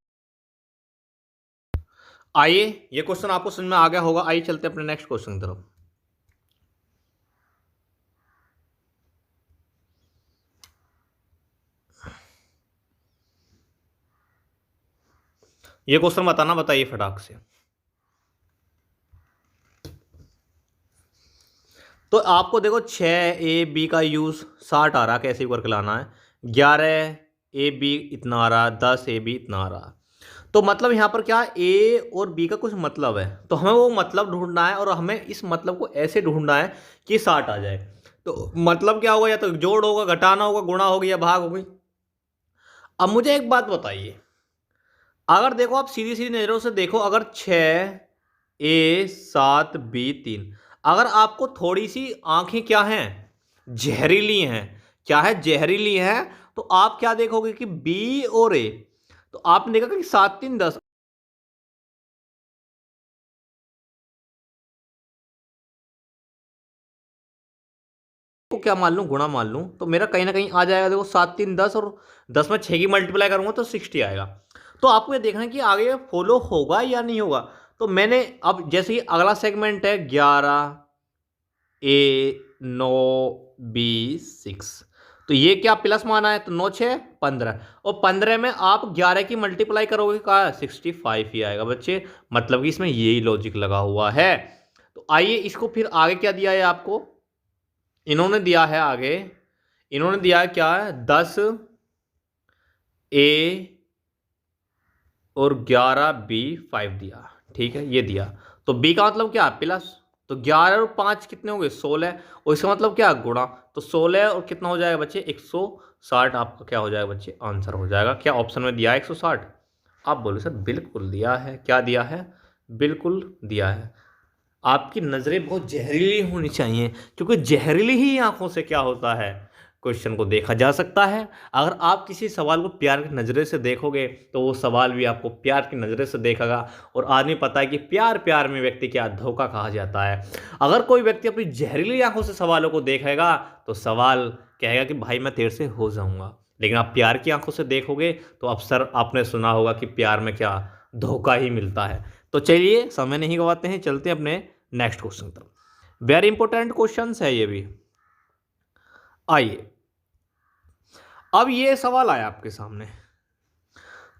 आइए ये क्वेश्चन आपको समझ में आ गया होगा। आइए चलते अपने नेक्स्ट क्वेश्चन की तरफ। ये क्वेश्चन बताना, बताइए फटाक से। तो आपको देखो 6 AB का यूज 60 आ रहा, कैसे भी करके लाना है। 11 AB इतना आ रहा, 10 AB इतना आ रहा। तो मतलब यहाँ पर क्या, ए और बी का कुछ मतलब है, तो हमें वो मतलब ढूंढना है और हमें इस मतलब को ऐसे ढूंढना है कि 60 आ जाए। तो मतलब क्या होगा, या तो जोड़ होगा, घटाना होगा, गुणा होगी, या भाग होगी। अब मुझे एक बात बताइए, अगर देखो आप सीधी सीधी नजरों से देखो, अगर 6A 7B 3, अगर आपको थोड़ी सी आंखें क्या हैं, जहरीली हैं, क्या है, जहरीली हैं, तो आप क्या देखोगे कि बी और ए, तो आपने देखा कि 7 3 10, को क्या मान लूं, गुणा मान लूं, तो मेरा कहीं ना कहीं आ जाएगा। देखो 7 3 10, और 10 में 6 की मल्टीप्लाई करूंगा तो 60 आएगा। तो आपको ये देखना है कि आगे फॉलो होगा या नहीं होगा। तो मैंने अब जैसे कि अगला सेगमेंट है 11A 9B 6, तो ये क्या प्लस माना है, तो 9 6 15, और 15 में आप 11 की मल्टीप्लाई करोगे, कहा 65 ही आएगा बच्चे। मतलब कि इसमें यही लॉजिक लगा हुआ है। तो आइए इसको फिर आगे क्या दिया है आपको, इन्होंने दिया है आगे, इन्होंने दिया है क्या है, 10A और 11B 5 दिया, ठीक है, ये दिया। तो बी का मतलब क्या, प्लस, तो 11 और 5 कितने हो गए, 16, और इसका मतलब क्या, गुणा। तो 16 और कितना हो जाएगा बच्चे, 160 आपका क्या हो जाएगा बच्चे, आंसर हो जाएगा। क्या ऑप्शन में दिया है 160? आप बोले सर बिल्कुल दिया है। क्या दिया है, बिल्कुल दिया है। आपकी नज़रें बहुत जहरीली होनी चाहिए, क्योंकि जहरीली ही आंखों से क्या होता है, क्वेश्चन को देखा जा सकता है। अगर आप किसी सवाल को प्यार की नज़रे से देखोगे तो वो सवाल भी आपको प्यार की नज़रे से देखेगा। और आदमी पता है कि प्यार प्यार में व्यक्ति क्या धोखा कहा जाता है। अगर कोई व्यक्ति अपनी जहरीली आंखों से सवालों को देखेगा तो सवाल कहेगा कि भाई मैं तेरे से हो जाऊंगा, लेकिन आप प्यार की आंखों से देखोगे तो अक्सर आपने सुना होगा कि प्यार में क्या धोखा ही मिलता है। तो चलिए समय नहीं गवाते हैं, चलते हैं अपने नेक्स्ट क्वेश्चन की तरफ। वेरी इंपॉर्टेंट क्वेश्चन है ये भी। आइए अब ये सवाल आया आपके सामने,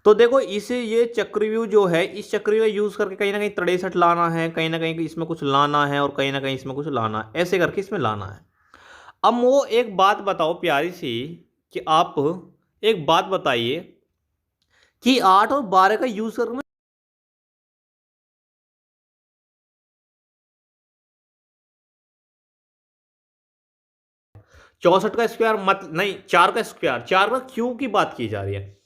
तो देखो इसे, ये चक्रव्यूह जो है, इस चक्रव्यूह यूज करके कहीं ना कहीं 63 लाना है, कहीं ना कहीं इसमें कुछ लाना है, और कहीं ना कहीं इसमें कुछ लाना है, ऐसे करके इसमें लाना है। अब वो एक बात बताओ प्यारी सी, कि आप एक बात बताइए कि 8 और 12 का यूज करके 64 का स्क्वायर, मत नहीं 4 का स्क्वायर, 4 का क्यूब की बात की जा रही है।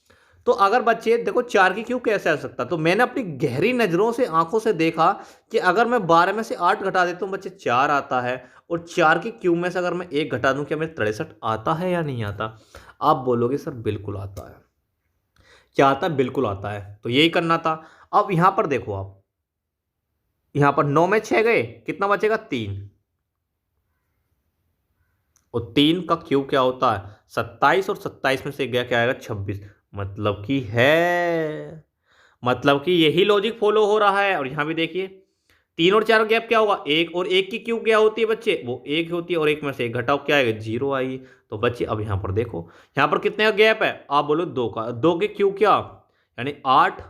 तो अगर बच्चे देखो 4 की क्यूब कैसे आ सकता, तो मैंने अपनी गहरी नजरों से आंखों से देखा कि अगर मैं 12 में से 8 घटा देता हूं बच्चे 4 आता है, और 4 की क्यूब में से अगर मैं 1 घटा दूं, क्या मेरे 63 आता है या नहीं आता? आप बोलोगे सर बिल्कुल आता है। क्या आता है, बिल्कुल आता है। तो यही करना था। अब यहां पर देखो आप, यहां पर 9 में 6 गए, कितना बचेगा, 3, और 3 का क्यूब क्या होता है, 27, और 27 में से गया क्या आएगा, 26। मतलब कि है, मतलब कि यही लॉजिक फॉलो हो रहा है। और यहां भी देखिए 3 और 4 का गैप क्या होगा, 1, और 1 की क्यूब क्या होती है बच्चे, वो 1 होती है, और 1 में से 1 घटाओ क्या आएगा, 0 आएगी। तो बच्चे अब यहां पर देखो, यहां पर कितने का गैप है, आप बोलो 2 का, 2 के क्यूब क्या, यानी 8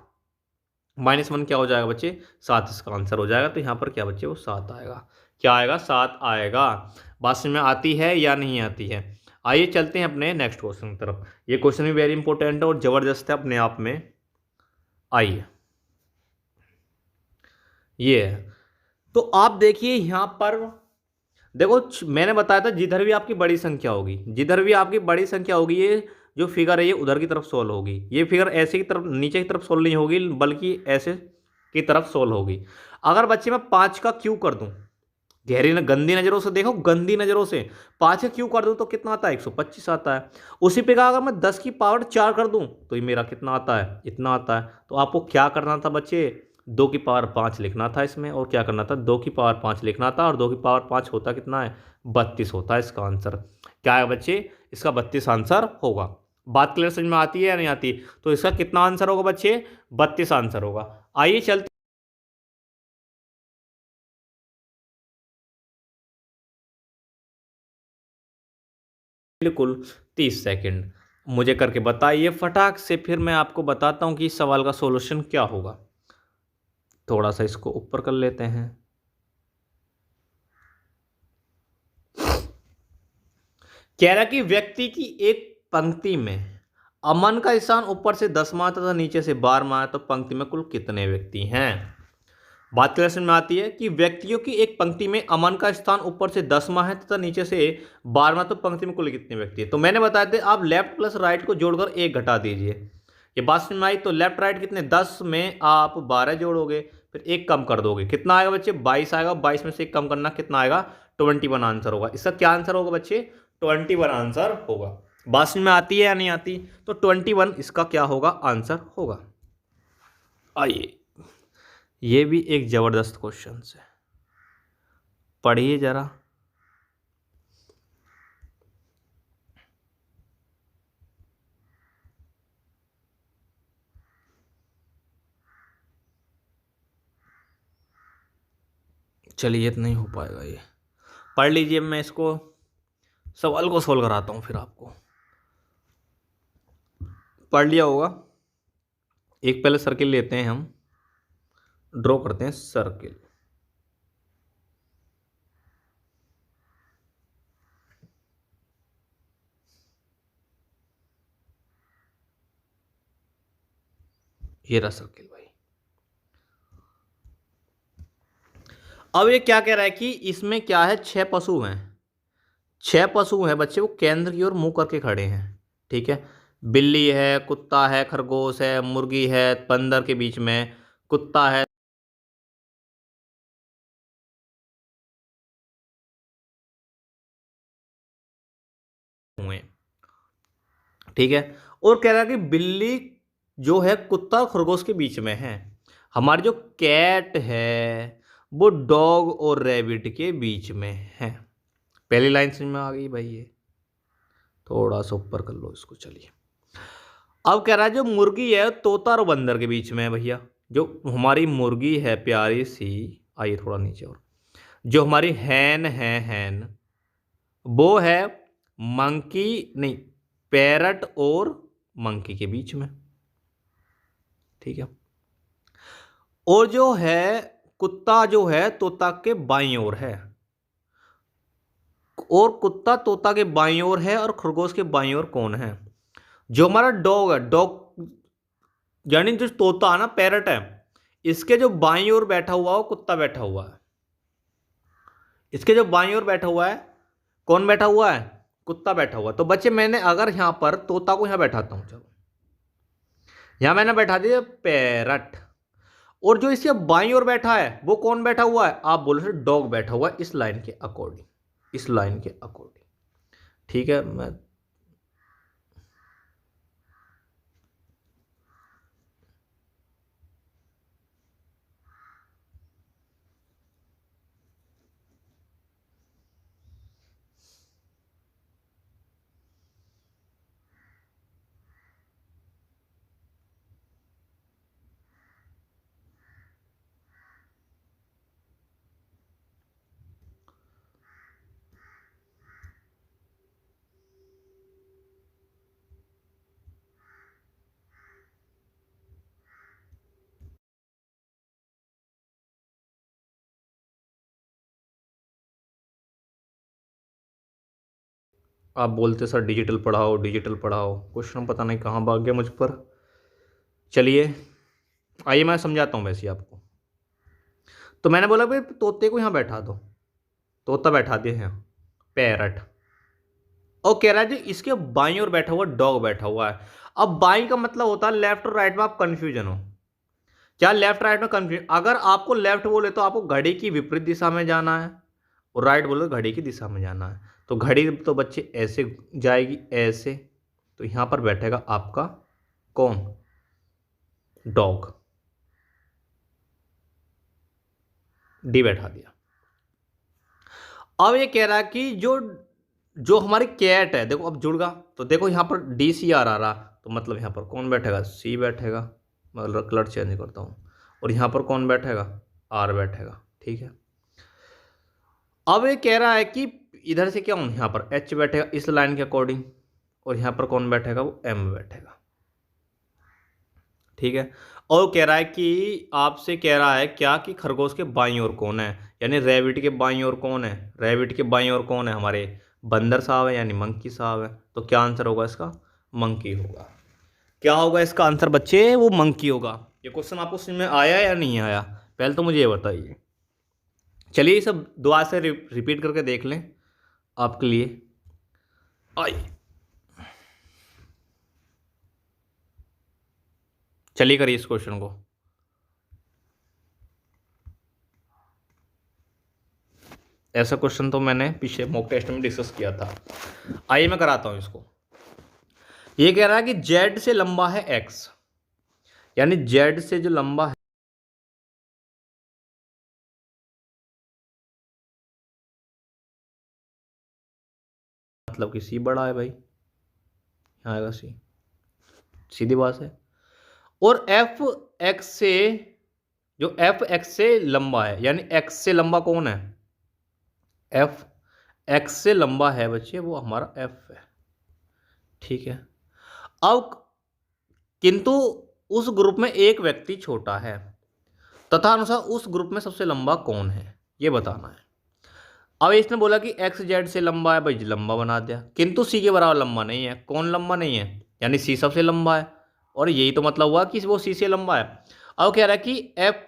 -1 क्या हो जाएगा बच्चे, 7 इसका आंसर हो जाएगा। तो यहाँ पर क्या बच्चे, वो 7 आएगा। क्या आएगा, 7 आएगा। बात समझ में आती है या नहीं आती है? आइए चलते हैं अपने नेक्स्ट क्वेश्चन की तरफ। ये क्वेश्चन भी वेरी इंपॉर्टेंट है और ज़बरदस्त है अपने आप में। आइए ये है, तो आप देखिए यहाँ पर, देखो मैंने बताया था जिधर भी आपकी बड़ी संख्या होगी, जिधर भी आपकी बड़ी संख्या होगी, ये जो फिगर है ये उधर की तरफ सोल्व होगी। ये फिगर ऐसे की तरफ, नीचे की तरफ सोल्व नहीं होगी, बल्कि ऐसे की तरफ सोल्व होगी। अगर बच्चे मैं 5 का क्यू कर दूं, गहरी न गंदी नजरों से देखो, गंदी नजरों से 5 का क्यू कर दूं तो कितना आता है, 125 आता है। उसी पे का अगर मैं 10 की पावर 4 कर दूं तो ये मेरा कितना आता है, इतना आता है। तो आपको क्या करना था बच्चे, 2 की पावर 5 लिखना था इसमें, और क्या करना था, 2 की पावर 5 लिखना था, और 2 की पावर 5 होता कितना है, 32 होता है इसका आंसर। क्या है बच्चे, इसका 32 आंसर होगा। बात क्लियर समझ में आती है या नहीं आती? तो इसका कितना आंसर होगा बच्चे, 32 आंसर होगा। आइए चलते, बिल्कुल 30 सेकंड मुझे करके बताइए फटाक से, फिर मैं आपको बताता हूं कि इस सवाल का सॉल्यूशन क्या होगा। थोड़ा सा इसको ऊपर कर लेते हैं। कह रहा कि व्यक्ति की एक पंक्ति में अमन का स्थान ऊपर से 10वां तथा नीचे से 12वां है, तो पंक्ति में कुल कितने व्यक्ति हैं। बात क्लियर समझ में आती है कि व्यक्तियों की एक पंक्ति में अमन का स्थान ऊपर से 10वां है तथा नीचे से 12वां, तो पंक्ति में कुल कितने व्यक्ति है। तो मैंने बताया था आप लेफ्ट प्लस राइट को जोड़कर एक घटा दीजिए। ये बात समझ में आई? तो लेफ्ट राइट कितने, 10 में आप 12 जोड़ोगे, फिर एक कम कर दोगे, कितना आएगा बच्चे, 22 आएगा। 22 में से एक कम करना, कितना आएगा, 21 आंसर होगा। इसका क्या आंसर होगा बच्चे, 21 आंसर होगा। बात समझ में आती है या नहीं आती? तो 21 इसका क्या होगा, आंसर होगा। आइए, ये भी एक जबरदस्त क्वेश्चन है, पढ़िए जरा। चलिए, तो नहीं हो पाएगा ये, पढ़ लीजिए। मैं इसको सवाल को सोल्व कराता हूँ फिर आपको। पढ़ लिया होगा। एक पहले सर्किल लेते हैं, हम ड्रॉ करते हैं सर्किल। ये रहा सर्किल भाई। अब ये क्या कह रहा है कि इसमें क्या है, 6 पशु हैं। 6 पशु हैं बच्चे, वो केंद्र की ओर मुंह करके खड़े हैं, ठीक है। बिल्ली है, कुत्ता है, खरगोश है, मुर्गी है, बंदर के बीच में कुत्ता है, हुए, ठीक है। और कह रहा है कि बिल्ली जो है कुत्ता और खरगोश के बीच में है। हमारी जो कैट है वो डॉग और रैबिट के बीच में है। पहली लाइन समझ में आ गई भाई? ये थोड़ा सा ऊपर कर लो इसको। चलिए, अब कह रहा है जो मुर्गी है तोता और बंदर के बीच में है भैया। जो हमारी मुर्गी है प्यारी सी, आइए थोड़ा नीचे, और जो हमारी हैन वो है मंकी, नहीं, पैरट और मंकी के बीच में, ठीक है। और जो है कुत्ता जो है तोता के बाईं ओर है, और कुत्ता तोता के बाईं ओर है, और खरगोश के बाईं ओर कौन है? जो हमारा डॉग है, डॉग यानी जो तोता है ना, पैरट है, इसके जो बाईं ओर बैठा हुआ है वो कुत्ता बैठा हुआ है। इसके जो बाईं ओर बैठा हुआ है, कौन बैठा हुआ है, कुत्ता बैठा हुआ है। तो बच्चे मैंने अगर यहां पर तोता को यहां बैठाता हूं, चलो यहां मैंने बैठा दिया पैरट, और जो इसके बाईं ओर बैठा है वो कौन बैठा हुआ है, आप बोल रहे डॉग बैठा हुआ है, इस लाइन के अकॉर्डिंग, इस लाइन के अकॉर्डिंग, ठीक है। मैं आप बोलते सर डिजिटल पढ़ाओ, डिजिटल पढ़ाओ, क्वेश्चन पता नहीं कहाँ भाग गया मुझ पर। चलिए, आइए मैं समझाता हूँ वैसे आपको। तो मैंने बोला भाई तोते को यहाँ बैठा दो, तोता बैठा दिया यहाँ, पैरट, और कह रहा है जी इसके बाईं ओर बैठा हुआ डॉग बैठा हुआ है। अब बाईं का मतलब होता है लेफ्ट और राइट में आप कंफ्यूजन हो, क्या लेफ्ट राइट में कंफ्यूजन? अगर आपको लेफ्ट बोले तो आपको घड़ी की विपरीत दिशा में जाना है, और राइट बोले तो घड़ी की दिशा में जाना है। तो घड़ी तो बच्चे ऐसे जाएगी, ऐसे, तो यहां पर बैठेगा आपका कौन? डॉग। डी बैठा दिया। अब ये कह रहा है कि जो जो हमारी कैट है, देखो अब जुड़गा, तो देखो यहां पर डी सी आर आ रहा, तो मतलब यहां पर कौन बैठेगा? सी बैठेगा। मतलब कलर चेंज करता हूं, और यहां पर कौन बैठेगा? आर बैठेगा। ठीक है। अब ये कह रहा है कि इधर से क्या हूं, यहां पर एच बैठेगा इस लाइन के अकॉर्डिंग, और यहां पर कौन बैठेगा? वो एम बैठेगा। ठीक है। और कह रहा है कि आपसे कह रहा है क्या कि खरगोश के बाईं ओर कौन है, यानी रैबिट के बाईं ओर कौन है? रैबिट के बाईं ओर कौन है? हमारे बंदर साहब है, यानी मंकी साहब है। तो क्या आंसर होगा इसका? मंकी होगा। क्या होगा इसका आंसर बच्चे? वो मंकी होगा। ये क्वेश्चन आपको समझ में आया या नहीं आया, पहले तो मुझे ये बताइए। चलिए सब दोबारा से रिपीट करके देख लें आपके लिए। आई, चलिए करिए इस क्वेश्चन को। ऐसा क्वेश्चन तो मैंने पीछे मॉक टेस्ट में डिस्कस किया था। आइए मैं कराता हूं इसको। ये कह रहा है कि जेड से लंबा है एक्स, यानी जेड से जो लंबा है, मतलब कि सी बड़ा है भाई, यहाँ आएगा सी, सीधी बात है। और एफ एक्स से, जो एफ एक्स से लंबा है, यानी एक्स से लंबा कौन है? एफ एक्स से लंबा है बच्चे, वो हमारा एफ है। ठीक है। अब किंतु उस ग्रुप में एक व्यक्ति छोटा है, तथा अनुसार उस ग्रुप में सबसे लंबा कौन है, ये बताना है। अब इसने बोला कि एक्स जेड से लंबा है, भाई लंबा बना दिया, किंतु सी के बराबर लंबा नहीं है। कौन लंबा नहीं है? यानी सी सबसे लंबा है, और यही तो मतलब हुआ कि वो सी से लंबा है। अब कह रहा है कि एफ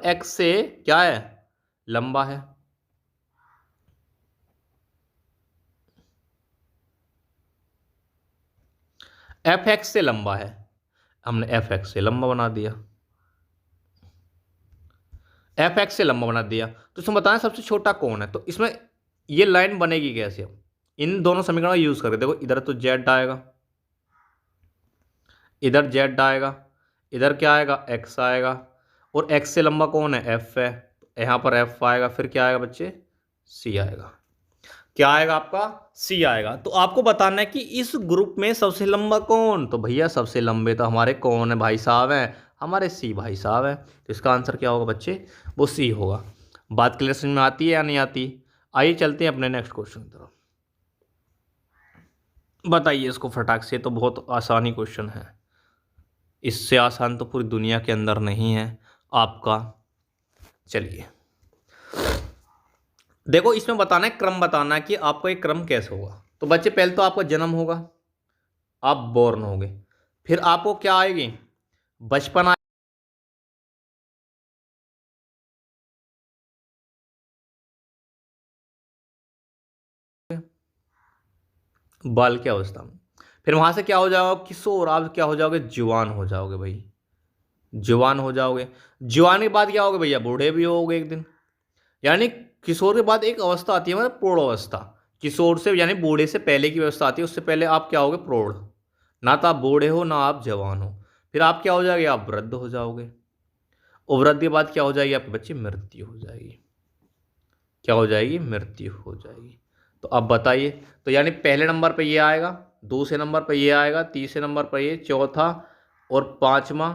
एक्स से क्या है? लंबा है। एफ एक्स से लंबा है, हमने एफ एक्स से लंबा बना दिया, एफ एक्स से लंबा बना दिया। तो इसमें बताएं सबसे छोटा कौन है। तो इसमें ये लाइन बनेगी कैसे? इन दोनों समीकरणों का यूज करके देखो, इधर तो जेड आएगा, इधर जेड आएगा, इधर क्या आएगा? एक्स आएगा, और एक्स से लंबा कौन है? एफ है। यहां पर एफ आएगा, फिर क्या आएगा बच्चे? सी आएगा। क्या आएगा आपका? सी आएगा। तो आपको बताना है कि इस ग्रुप में सबसे लंबा कौन? तो भैया सबसे लंबे तो हमारे कौन है भाई साहब हैं? हमारे सी भाई साहब है। तो इसका आंसर क्या होगा बच्चे? वो सी होगा। बात क्लियर समझ में आती है या नहीं आती? आइए चलते हैं अपने नेक्स्ट क्वेश्चन की तरफ। बताइए इसको फटाक से, तो बहुत आसानी क्वेश्चन है, इससे आसान तो पूरी दुनिया के अंदर नहीं है आपका। चलिए देखो, इसमें बताना है, क्रम बताना है कि आपका एक क्रम कैसे होगा। तो बच्चे पहले तो आपका जन्म होगा, आप बोर्न होगे, फिर आपको क्या आएगी? बचपन आएगा, बाल की अवस्था में, फिर वहां से क्या हो जाओगे? किशोर। आप क्या हो जाओगे? जवान हो जाओगे भाई, जवान हो जाओगे। जवान के बाद क्या होगे भैया? बूढ़े भी होगे एक दिन। यानी किशोर के बाद एक अवस्था आती है मतलब प्रौढ़ अवस्था। किशोर से यानी बूढ़े से पहले की व्यवस्था आती है, उससे पहले आप क्या होगे? प्रौढ़। ना तो आप बूढ़े हो ना आप जवान हो। फिर आप क्या हो जाएंगे? आप वृद्ध हो जाओगे, और वृद्ध के बाद क्या हो जाएगी आपके बच्चे? मृत्यु हो जाएगी। क्या हो जाएगी? मृत्यु हो जाएगी। तो अब बताइए, तो यानी पहले नंबर पे ये आएगा, दूसरे नंबर पे ये आएगा, तीसरे नंबर पे ये, चौथा और पांचवा,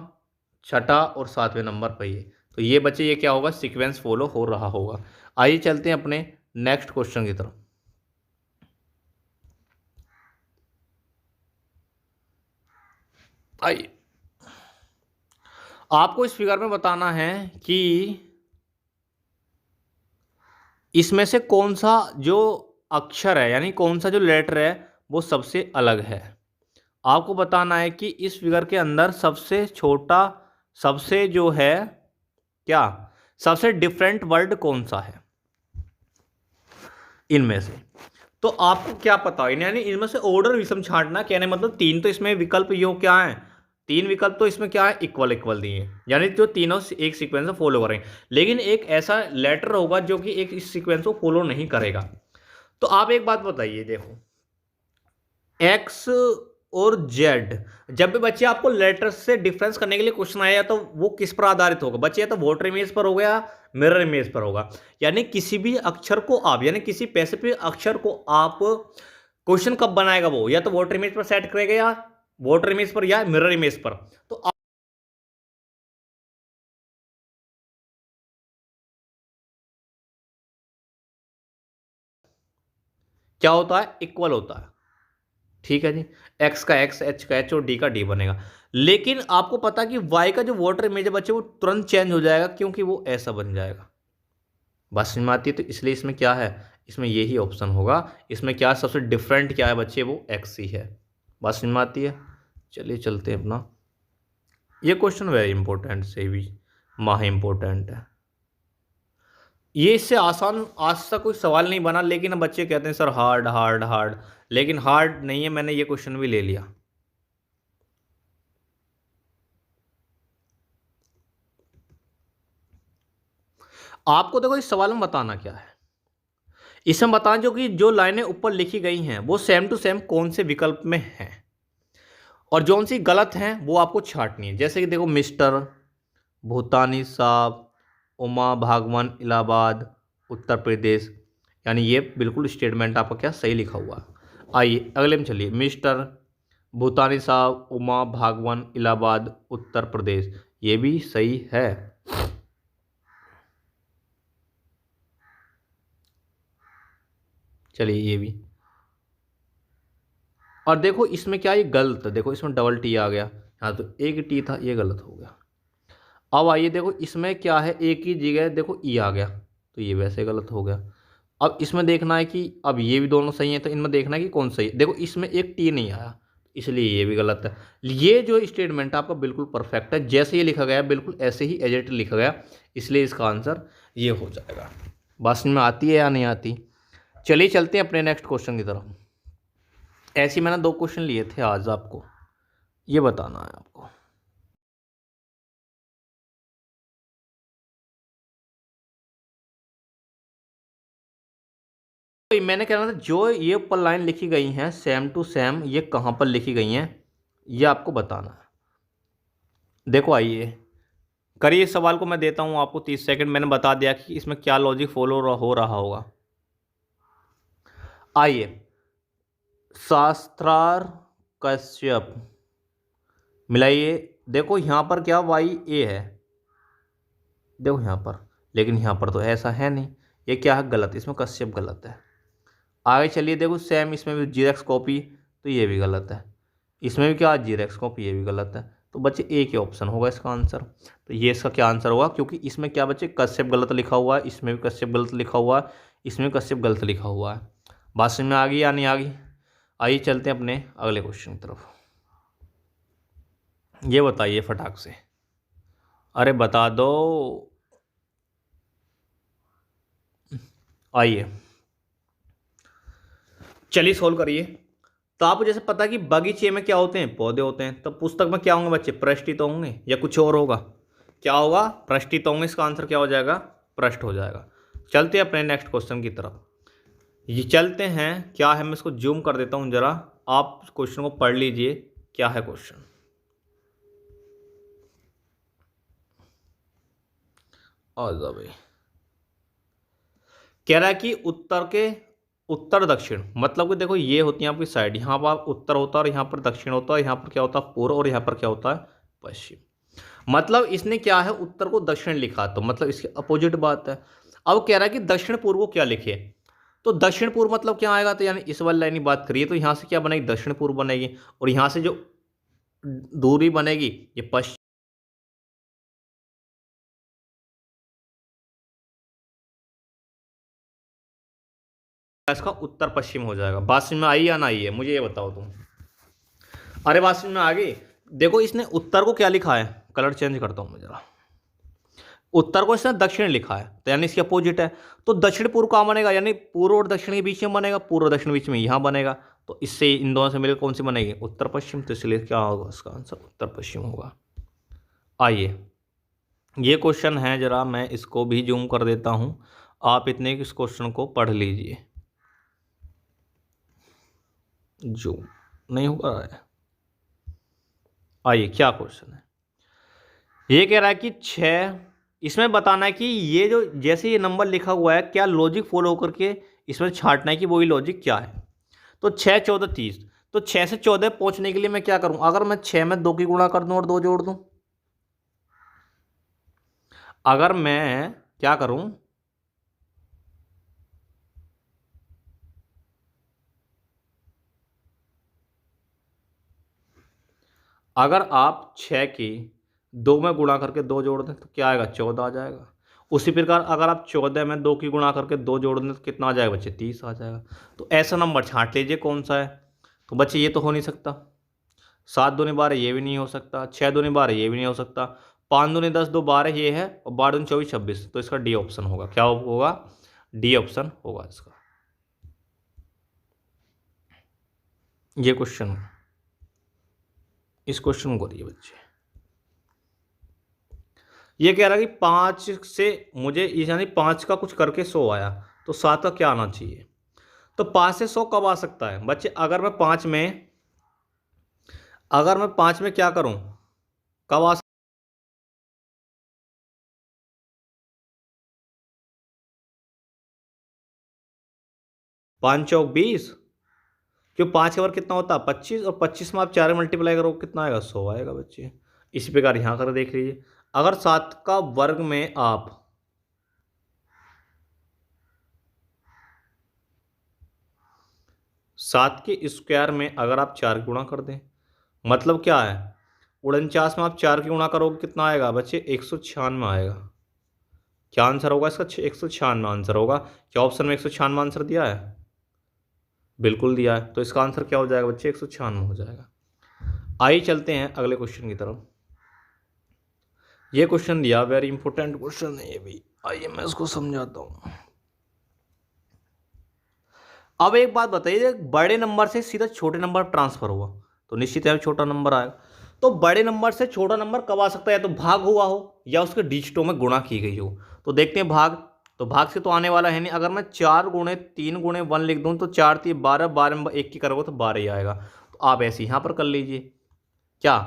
छठा और सातवें नंबर पे ये। तो ये बच्चे ये क्या होगा? सीक्वेंस फॉलो हो रहा होगा। आइए चलते हैं अपने नेक्स्ट क्वेश्चन की तरफ। आइए, आपको इस फिगर में बताना है कि इसमें से कौन सा जो अक्षर है, यानी कौन सा जो लेटर है वो सबसे अलग है। आपको बताना है कि इस फिगर के अंदर सबसे छोटा, सबसे जो है क्या, सबसे डिफरेंट वर्ड कौन सा है इनमें से। तो आपको क्या पता है, यानी इनमें से ऑर्डर विषम छांटना, कहने मतलब तीन तो इसमें विकल्प यो क्या है? तीन विकल्प तो इसमें क्या है, इक्वल इक्वल दिए हैं, यानी जो तीनों एक सीक्वेंस में फॉलो करेंगे। लेकिन एक ऐसा लेटर होगा जो कि एक इस सीक्वेंस को फॉलो नहीं करेगा। तो आप एक बात बताइए, देखो एक्स और जेड, जब भी बच्चे आपको लेटर से डिफरेंस करने के लिए क्वेश्चन आया तो वो किस पर आधारित होगा बच्चे, या तो वोटर इमेज पर होगा या मिरर इमेज पर होगा। यानी किसी भी अक्षर को आप, यानी किसी पैसिफिक अक्षर को आप क्वेश्चन कब बनाएगा वो, या तो वोटर इमेज पर सेट करेगा या वोटर इमेज पर या मिरर इमेज पर। तो क्या होता है, इक्वल होता है। ठीक है जी, एक्स का एक्स, एच का एच और डी का डी बनेगा। लेकिन आपको पता कि वाई का जो वोटर इमेज है बच्चे वो तुरंत चेंज हो जाएगा, क्योंकि वो ऐसा बन जाएगा। बात समझ में आती है? तो इसलिए इसमें क्या है, इसमें यही ऑप्शन होगा। इसमें क्या सबसे डिफरेंट क्या है बच्चे, वो एक्स ही है। बात समझ में आती है? चलिए चलते हैं अपना। ये क्वेश्चन वेरी इंपॉर्टेंट से भी महा इंपॉर्टेंट है। ये इससे आसान आज तक कोई सवाल नहीं बना, लेकिन अब बच्चे कहते हैं सर हार्ड हार्ड हार्ड, लेकिन हार्ड नहीं है। मैंने ये क्वेश्चन भी ले लिया। आपको देखो इस सवाल में बताना क्या है, इसमें बताना जो कि जो लाइनें ऊपर लिखी गई हैं वो सेम टू सेम कौन से विकल्प में हैं, और जौन सी गलत हैं वो आपको छांटनी है। जैसे कि देखो मिस्टर, भूतानी साहब, उमा भागवन, इलाहाबाद, उत्तर प्रदेश, यानी ये बिल्कुल स्टेटमेंट आपका क्या सही लिखा हुआ है। आइए अगले में चलिए, मिस्टर, भूतानी साहब, उमा भागवन, इलाहाबाद, उत्तर प्रदेश, ये भी सही है। चलिए ये भी, और देखो इसमें क्या ये गलत, देखो इसमें डबल टी आ गया, हाँ तो एक टी था, ये गलत हो गया। अब आइए देखो इसमें क्या है, एक ही जगह देखो ई आ गया, तो ये वैसे गलत हो गया। अब इसमें देखना है कि अब ये भी दोनों सही हैं, तो इनमें देखना है कि कौन सही है। देखो इसमें एक टी नहीं आया, इसलिए ये भी गलत है। ये जो स्टेटमेंट आपका बिल्कुल परफेक्ट है, जैसे ये लिखा गया बिल्कुल ऐसे ही एज इट लिखा गया, इसलिए इसका आंसर ये हो जाएगा। बात समझ में आती है या नहीं आती? चलिए चलते हैं अपने नेक्स्ट क्वेश्चन की तरफ। ऐसे ही मैंने दो क्वेश्चन लिए थे आज, आपको ये बताना है आपको। तो मैंने कह रहा था जो ये ऊपर लाइन लिखी गई हैं सेम टू सेम, ये कहाँ पर लिखी गई हैं ये आपको बताना है। देखो आइए करिए, इस सवाल को मैं देता हूँ आपको 30 सेकंड। मैंने बता दिया कि इसमें क्या लॉजिक फॉलो हो रहा होगा। आइए, शास्त्रार कश्यप, मिलाइए। देखो यहाँ पर क्या वाई ए है, देखो यहाँ पर, लेकिन यहाँ पर तो ऐसा है नहीं, ये क्या है, गलत, इसमें कश्यप गलत है। आगे चलिए, देखो सेम इसमें भी जीरेक्स कॉपी, तो ये भी गलत है। इसमें भी क्या जीरेक्स कॉपी, ये भी गलत है। तो बच्चे एक ही ऑप्शन होगा इसका आंसर। तो ये इसका क्या आंसर होगा, क्योंकि इसमें क्या बच्चे कश्यप गलत लिखा हुआ है, इसमें भी कश्यप गलत लिखा हुआ है, इसमें कश्यप गलत लिखा हुआ है। बात समझ में आ गई या नहीं आ गई? आइए चलते हैं अपने अगले क्वेश्चन की तरफ। ये बताइए फटाक से, अरे बता दो। आइए चलिए सोल्व करिए। तो आपको जैसे पता है कि बगीचे में क्या होते हैं, पौधे होते हैं, तो पुस्तक में क्या होंगे बच्चे, पृष्ठ तो होंगे या कुछ और होगा? क्या होगा, पृष्ठ तो होंगे। इसका आंसर क्या हो जाएगा, पृष्ठ हो जाएगा। चलते हैं अपने नेक्स्ट क्वेश्चन की तरफ। ये चलते हैं, क्या है मैं इसको जूम कर देता हूं जरा, आप क्वेश्चन को पढ़ लीजिए क्या है क्वेश्चन। आ जाओ भाई। कह रहा है कि उत्तर के उत्तर दक्षिण, मतलब कि देखो ये होती है आपकी साइड, यहाँ पर उत्तर होता है और यहाँ पर दक्षिण होता है, यहाँ पर क्या होता है पूर्व और यहाँ पर क्या होता है पश्चिम। मतलब इसने क्या है उत्तर को दक्षिण लिखा, तो मतलब इसके अपोजिट बात है। अब कह रहा है कि दक्षिण पूर्व को क्या लिखे, तो दक्षिण पूर्व मतलब क्या आएगा, तो यानी इस वाली लाइन की बात करिए तो यहाँ से क्या बनेगी, दक्षिण पूर्व बनेगी, और यहाँ से जो दूरी बनेगी ये पश्चिम, इसका उत्तर पश्चिम हो जाएगा। बात समझ में आई या ना आई है, मुझे ये बताओ तुम। अरे बात समझ में आ गई। देखो इसने उत्तर को क्या लिखा है, कलर चेंज करता हूं मैं जरा, उत्तर को इसने दक्षिण लिखा है, तो यानी इसके अपोजिट है। तो दक्षिण पूर्व कहाँ बनेगा, यानी पूर्व और दक्षिण के बीच में बनेगा, पूर्व और दक्षिण बीच में यहाँ बनेगा, तो इससे इन दोनों से मिलकर कौन सी बनेगी, उत्तर पश्चिम। तो इसलिए क्या होगा इसका आंसर, उत्तर पश्चिम होगा। आइए ये क्वेश्चन है, जरा मैं इसको भी जूम कर देता हूं, आप इतने इस क्वेश्चन को पढ़ लीजिए। जूम नहीं हो रहा है। आइए क्या क्वेश्चन है, ये कह रहा है कि 6, इसमें बताना है कि ये जो जैसे ये नंबर लिखा हुआ है क्या लॉजिक फॉलो करके इसमें छांटना है कि वही लॉजिक क्या है। तो 6 14 30, तो 6 से 14 पहुंचने के लिए मैं क्या करूं, अगर मैं 6 में 2 की गुणा कर दूं और 2 जोड़ दूं, अगर मैं क्या करूं, अगर आप 6 की 2 में गुणा करके 2 जोड़ दें तो क्या आएगा, 14 आ जाएगा। उसी प्रकार अगर आप 14 में 2 की गुणा करके 2 जोड़ दें तो कितना आ जाएगा बच्चे, 30 आ जाएगा। तो ऐसा नंबर छांट लीजिए कौन सा है। तो बच्चे ये तो हो नहीं सकता, 7 दूनी 12 ये भी नहीं हो सकता, 6 दूनी 12 ये भी नहीं हो सकता, 5 दूनी 10 2 12 ये है, और 12 दूनी 24 26। तो इसका डी ऑप्शन होगा। क्या होगा, डी ऑप्शन होगा इसका। ये क्वेश्चन, इस क्वेश्चन को करिए बच्चे। ये कह रहा है कि 5 से मुझे यानी 5 का कुछ करके 100 आया, तो 7 का क्या आना चाहिए। तो 5 से 100 कब आ सकता है बच्चे, अगर मैं 5 में क्या करूं, कब आ 5 चौक 20, क्यों 5 के बार कितना होता है 25, और 25 में आप 4 मल्टीप्लाई करो कितना आएगा, 100 आएगा बच्चे। इसी प्रकार यहां कर देख लीजिए, अगर 7 का वर्ग में आप 7 के स्क्वायर में अगर आप 4 गुणा कर दें, मतलब क्या है, 49 में आप 4 की गुणा करोगे कितना आएगा बच्चे, 196 आएगा। क्या आंसर होगा इसका, 196 आंसर होगा। क्या ऑप्शन में 196 आंसर दिया है, बिल्कुल दिया है। तो इसका आंसर क्या हो जाएगा बच्चे, 196 हो जाएगा। आइए चलते हैं अगले क्वेश्चन की तरफ। ये क्वेश्चन दिया, वेरी इंपॉर्टेंट क्वेश्चन है ये भी। आइए मैं इसको समझाता हूं। अब एक बात बताइए, बड़े नंबर से सीधा छोटे नंबर ट्रांसफर हुआ तो निश्चित है छोटा नंबर आएगा। तो बड़े नंबर से छोटा नंबर कब आ सकता है, या तो भाग हुआ हो या उसके डिजिटों में गुणा की गई हो। तो देखते हैं भाग, तो भाग से तो आने वाला है नहीं। अगर मैं 4 गुणे 3 गुणे 1 लिख दूं तो 4 3 12, 12 में 1 की करोगे तो 12 ही आएगा। तो आप ऐसे यहाँ पर कर लीजिए, क्या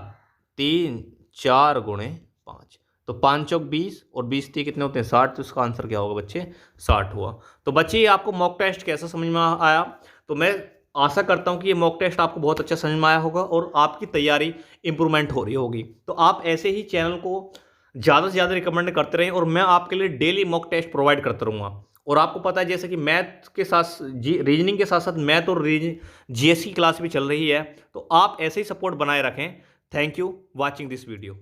3 4 गुणे 5, तो 5 चौक 20 और 20 3 कितने होते हैं 60। तो इसका आंसर क्या होगा बच्चे, 60 हुआ। तो बच्चे ये आपको मॉक टेस्ट कैसा समझ में आया, तो मैं आशा करता हूं कि ये मॉक टेस्ट आपको बहुत अच्छा समझ में आया होगा और आपकी तैयारी इंप्रूवमेंट हो रही होगी। तो आप ऐसे ही चैनल को ज़्यादा से ज़्यादा रिकमेंड करते रहें, और मैं आपके लिए डेली मॉक टेस्ट प्रोवाइड करता रहूँगा। और आपको पता है जैसे कि मैथ के साथ रीजनिंग के साथ साथ मैथ और जीएस की क्लास भी चल रही है, तो आप ऐसे ही सपोर्ट बनाए रखें। Thank you watching this video.